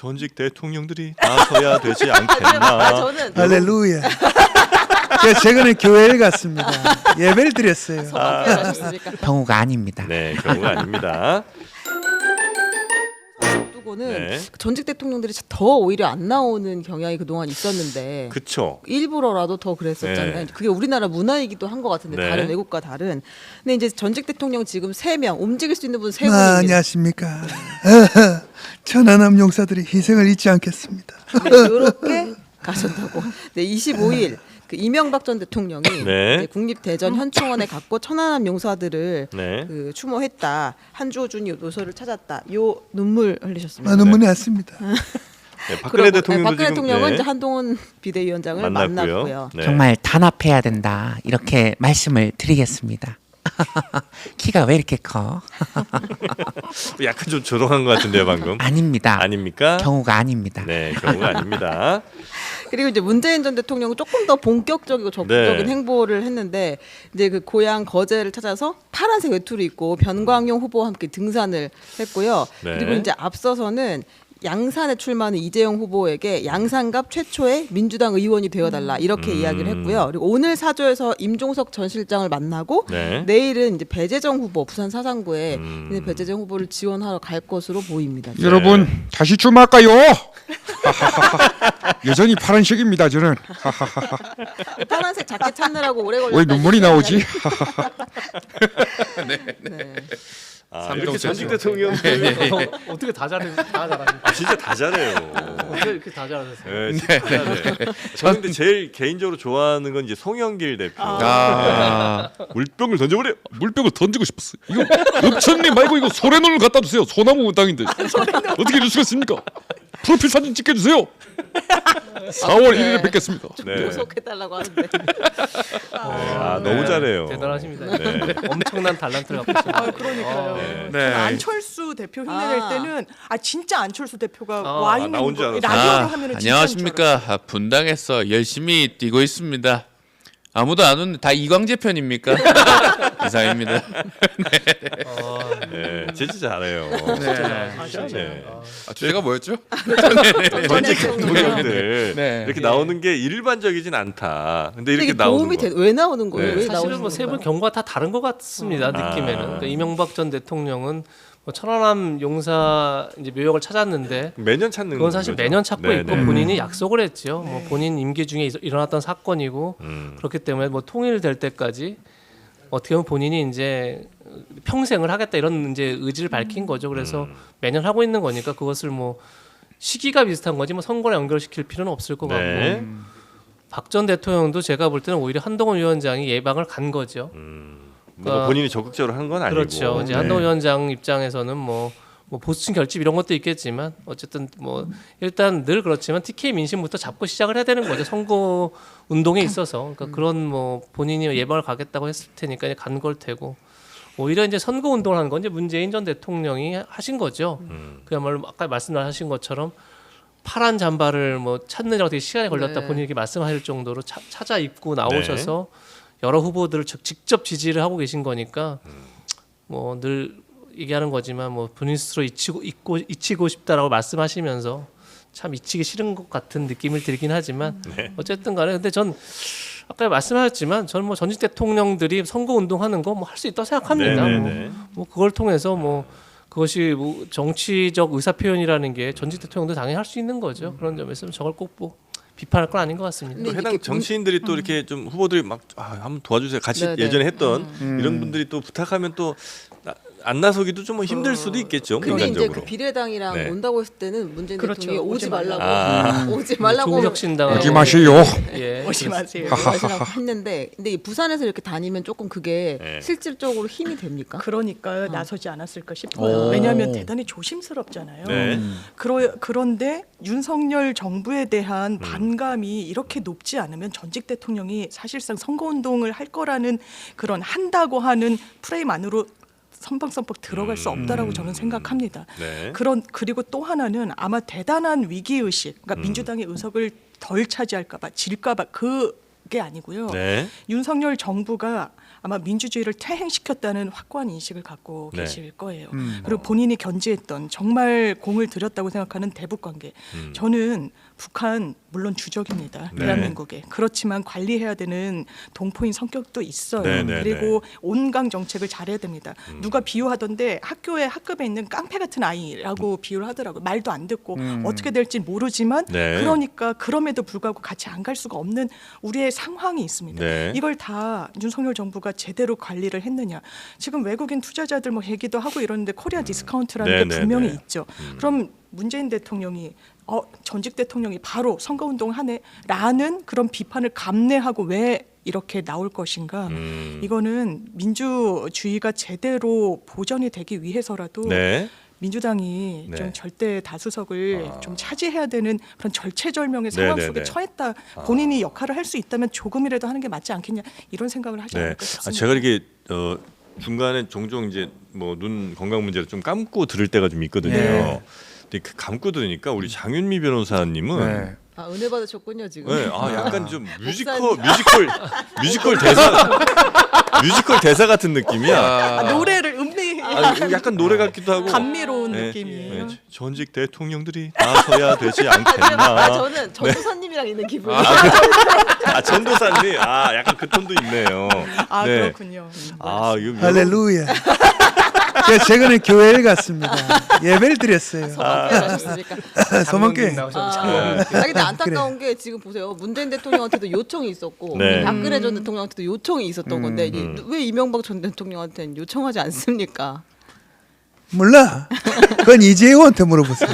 전직 대통령들이 나서야 되지 않겠나. 저는 할렐루야. 제가 최근에 교회에 갔습니다. 예배를 드렸어요. 어떻게 하셨습니까? 경우가 아닙니다. 네, 경우가 아닙니다. 두고는 네. 전직 대통령들이 더 오히려 안 나오는 경향이 그동안 있었는데 그쵸. 일부러라도 더 그랬었잖아요. 네. 그게 우리나라 문화이기도 한 것 같은데 네. 다른 외국과 다른. 근데 이제 전직 대통령 지금 3명 움직일 수 있는 분 3분입니다. 안녕하십니까. 천안함 용사들이 희생을 잊지 않겠습니다. 이렇게 가셨다고. 네, 25일 그 이명박 전 대통령이 네. 이제 국립대전 현충원에 갔고 천안함 용사들을 네. 그 추모했다. 한주호준 요소를 찾았다. 요 눈물 흘리셨습니다. 눈물이 났습니다. 네, 박근혜 대통령도 박근혜 지금 대통령은 네, 이제 한동훈 비대위원장을 만났고요. 네. 정말 단합해야 된다. 이렇게 말씀을 드리겠습니다. 키가 왜 이렇게 커? 약간 좀 조롱한 것 같은데요, 방금. 아닙니다. 아닙니까? 경우가 아닙니다. 네, 경우가 아닙니다. 그리고 이제 문재인 전 대통령은 조금 더 본격적이고 적극적인 네. 행보를 했는데 이제 그 고향 거제를 찾아서 파란색 외투를 입고 변광용 후보와 함께 등산을 했고요. 네. 그리고 이제 앞서서는 양산에 출마하는 이재용 후보에게 양산갑 최초의 민주당 의원이 되어달라 이렇게 이야기를 했고요. 그리고 오늘 사저에서 임종석 전 실장을 만나고 네. 내일은 이제 배재정 후보 부산 사상구에 이제 배재정 후보를 지원하러 갈 것으로 보입니다. 여러분 다시 출마할까요? 여전히 파란색입니다 저는. 파란색 자켓 찾느라고 오래 걸렸다. 왜 눈물이 나오지? 네. 아, 이렇게 전직 대통령들 어떻게 다 잘해? 다 잘하니? 진짜 다 잘해요. 어떻게 이렇게 다 잘하셨어요? 네, 진짜 잘해. 저는 근데 제일 개인적으로 좋아하는 건 이제 송영길 대표. 물병을 던져버려. 물병을 던지고 싶었어. 이거 읍천리 말고 이거 소래논을 갖다 주세요. 소나무 땅인데 어떻게 이럴 수가 있습니까? 프로필 사진 찍혀주세요. 4월 1일에 뵙겠습니다. 네. 조속해달라고 하는데. 아, 너무 잘해요. 대단하십니다. 네. 엄청난 달란트를 갖고 있습니다. 아, 그러니까요. 네. 저는 안철수 대표 흉내낼 때는 진짜 안철수 대표가 와 있는 나온 줄 거 알았어요. 라디오로 하면은 안녕하십니까. 분당에서 열심히 뛰고 있습니다. 아무도 안 오는데 다 이광재 편입니까? 이상입니다. 네, 진짜 잘해요. 네. 주제가 뭐였죠? 전직 대통령들 네. 이렇게 나오는 게 일반적이진 않다. 근데 근데 이렇게 이게 나오는 도움이 거. 왜 나오는 거예요? 네. 왜 사실은 나오는 뭐 세 분 건가요? 경우가 다 다른 것 같습니다. 느낌에는. 그러니까 이명박 전 대통령은 뭐 천안함 용사 이제 묘역을 찾았는데 매년 찾는 그건 사실 거죠. 매년 찾고 네, 있고 네. 본인이 약속을 했죠. 뭐 본인 임기 중에 일어났던 사건이고 그렇기 때문에 뭐 통일될 때까지 어떻게 보면 본인이 이제 평생을 하겠다 이런 이제 의지를 밝힌 거죠. 그래서 매년 하고 있는 거니까 그것을 뭐 시기가 비슷한 거지 뭐 선거랑 연결시킬 필요는 없을 것 같고 네. 박 전 대통령도 제가 볼 때는 오히려 한동훈 위원장이 예방을 간 거죠. 뭐 본인이 적극적으로 하는 건 아니고. 그렇죠. 이제 네. 한동훈 위원장 입장에서는 뭐 보수층 결집 이런 것도 있겠지만 어쨌든 뭐 일단 늘 그렇지만 TK 민심부터 잡고 시작을 해야 되는 거죠. 선거 운동에 있어서 그러니까 그런 뭐 본인이 예방을 가겠다고 했을 테니까 간 걸 테고 오히려 이제 선거 운동을 한 건 이제 문재인 전 대통령이 하신 거죠. 그야말로 아까 말씀하신 것처럼 파란 잠바를 뭐 찾느라고 되게 시간이 걸렸다 네. 본인이 이렇게 말씀하실 정도로 찾아 입고 나오셔서 여러 후보들을 직접 지지를 하고 계신 거니까 뭐 늘 얘기하는 거지만 뭐 본인 스스로 잊히고 싶다라고 말씀하시면서 참 잊히기 싫은 것 같은 느낌을 들긴 하지만 어쨌든 간에 근데 전 아까 말씀하셨지만 저는 뭐 전직 대통령들이 선거 운동하는 거 뭐 할 수 있다고 생각합니다. 네네네. 뭐 그걸 통해서 뭐 그것이 뭐 정치적 의사 표현이라는 게 전직 대통령도 당연히 할 수 있는 거죠. 그런 점에서 저걸 꼭 뭐 비판할 건 아닌 것 같습니다. 근데 또 해당 이렇게 정치인들이 또 이렇게 좀 후보들이 막 한번 도와주세요. 같이 네네. 예전에 했던 이런 분들이 또 부탁하면 또 안 나서기도 좀 뭐 힘들 수도 있겠죠. 근데 이제 인간적으로. 그 비례당이랑 네. 온다고 했을 때는 문재인 그렇죠. 대통령이 오지 오지 말라고 오지 말라고 조국혁신당 오지 마시오. 예. 오지 마세요. 말씀하시라고 했는데 근데 이 부산에서 이렇게 다니면 조금 그게 네. 실질적으로 힘이 됩니까? 그러니까 나서지 않았을까 싶어요. 왜냐하면 대단히 조심스럽잖아요. 네. 그런데 윤석열 정부에 대한 반감이 이렇게 높지 않으면 전직 대통령이 사실상 선거운동을 할 거라는 그런 한다고 하는 프레임 안으로 선방선박 들어갈 수 없다라고 저는 생각합니다. 네. 그리고 또 하나는 아마 대단한 위기 의식, 그러니까 민주당의 의석을 덜 차지할까봐, 질까봐 그 게 아니고요. 네. 윤석열 정부가 아마 민주주의를 퇴행시켰다는 확고한 인식을 갖고 네. 계실 거예요. 그리고 본인이 견지했던 정말 공을 들였다고 생각하는 대북 관계. 저는 북한 물론 주적입니다. 네. 대한민국에. 그렇지만 관리해야 되는 동포인 성격도 있어요. 네, 네, 그리고 온강 정책을 잘해야 됩니다. 누가 비유하던데 학교에 학급에 있는 깡패 같은 아이라고 비유를 하더라고요. 말도 안 듣고 어떻게 될지 모르지만 네. 그러니까 그럼에도 불구하고 같이 안 갈 수가 없는 우리의 상황이 있습니다. 네. 이걸 다 윤석열 정부가 제대로 관리를 했느냐. 지금 외국인 투자자들 뭐 얘기도 하고 이러는데 코리아 디스카운트라는 네, 게 네, 분명히 네. 있죠. 그럼 문재인 대통령이 전직 대통령이 바로 선거운동 하네라는 그런 비판을 감내하고 왜 이렇게 나올 것인가. 이거는 민주주의가 제대로 보전이 되기 위해서라도 네. 민주당이 네. 좀 절대 다수석을 좀 차지해야 되는 그런 절체절명의 상황 네, 속에 네. 처했다. 본인이 역할을 할 수 있다면 조금이라도 하는 게 맞지 않겠냐 이런 생각을 하지 네. 않을까 싶습니다. 제가 이렇게 중간에 종종 이제 뭐 눈 건강 문제로 좀 감고 들을 때가 좀 있거든요. 네. 근데 그 감고 들으니까 우리 장윤미 변호사님은 네. 아, 은혜 받으셨군요 지금. 네, 약간 좀 목사님. 뮤지컬 대사 같은 느낌이야. 노래를 음미 약간 노래 같기도 하고. 감미로운 네, 느낌이에요. 네, 전직 대통령들이 나서야 되지 않겠나. 아, 저는 전도사님이랑 있는 기분이에요. 전도사님, 약간 그 톤도 있네요. 아 네. 그렇군요. 이거 할렐루야. 제가 최근에 교회를 갔습니다. 예배를 드렸어요. 소망교회 가셨습니까? 소망교회. 근데 안타까운 게 지금 보세요. 문재인 대통령한테도 요청이 있었고 네. 박근혜 전 대통령한테도 요청이 있었던 건데 왜 이명박 전 대통령한테는 요청하지 않습니까? 몰라. 그건 이재호한테 물어보세요.